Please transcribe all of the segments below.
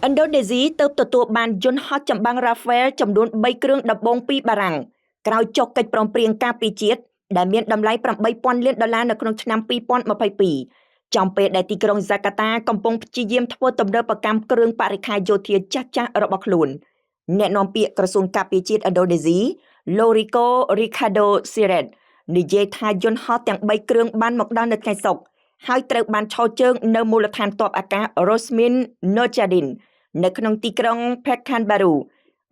ឥណ្ឌូនេស៊ីទើបទទួលបានយន្តហោះចម្បាំង Rafale ចំនួន3គ្រឿងដំបូងពីបារាំងក្រោយចុះកិច្ចព្រមព្រៀងការពារជាតិដែលមានតម្លៃ$8,000 លាននៅក្នុងឆ្នាំ2022ចំពេលដែលទីក្រុងហ្សាកាតាកំពុងព្យាយាមធ្វើទំនើបកម្មគ្រឿងបរិក្ខារយោធាចាស់ៗរបស់ខ្លួនអ្នកនាំពាក្យក្រសួងការពារជាតិឥណ្ឌូនេស៊ីលោករីកូ រីខាដូ ស៊ីរ៉េតនិយាយថាយន្តហោះទាំង3គ្រឿងបានមកដល់នៅថ្ងៃសុក្រហើយត្រូវបានឈរជើងនៅមូលដ្ឋានទ័ពអាកាស Rosmin Nurjadin នៅក្នុងទីក្រុង Pekanbaru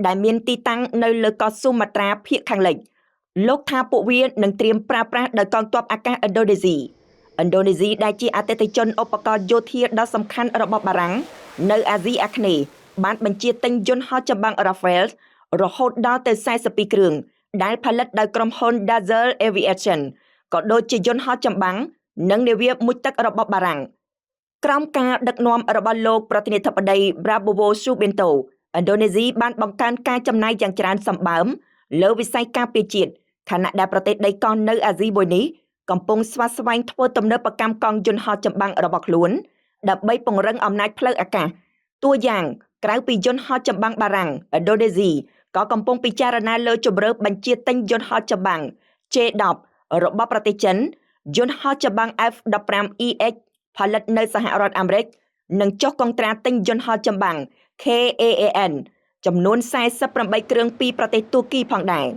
ដែលមានទីតាំងនៅលើកោះស៊ូម៉ាត្រាភាគខាងលិចលោកថាពួកវានឹងត្រៀមប្រើប្រាស់ដោយកងទ័ពអាកាសឥណ្ឌូនេស៊ីដែលជាអតិថិជនឧបករណ៍យោធាដ៏សំខាន់របស់បារាំងនៅអាស៊ីអាគ្នេយ៍បានបញ្ជាទិញយន្តហោះចម្បាំង Rafale រហូតដល់ទៅ42គ្រឿងដែលផលិតដោយក្រុមហ៊ុន Dazzle Aviation ក៏ដូចជាយន្តហោះចម្បាំងនិងនាវាមុជទឹករបស់បារាំងក្រោមការដឹកនាំរបស់លោកប្រធានាធិបតី Prabowo Subianto ឥណ្ឌូនេស៊ីបានបង្កើនការចំណាយយ៉ាងច្រើនសម្បើមលើវិស័យការពារជាតិខណៈដែលប្រទេសដីកោះនៅអាស៊ីមួយនេះកំពុងស្វាស្វែងធ្វើទំនើបកម្មកងយន្តហោះចម្បាំងរបស់ខ្លួនដើម្បីពង្រឹងអំណាចផ្លូវអាកាសតួយ៉ាងក្រៅពីយន្តហោះចម្បាំងបារាំងឥណ្ឌូនេស៊ីក៏កំពុងពិចារណាលើជម្រើសបញ្ជាទិញយន្តហោះចម្បាំង J-10 របស់ប្រទេសចិនយន្តហោះចម្បាំង F-15EX ផលិតនៅសហរដ្ឋអាមេរិកនិងចុះកុងត្រាទិញយន្តហោះចម្បាំង KAAN ចំនួន48គ្រឿងពីប្រទេសទួរគីផងដែរ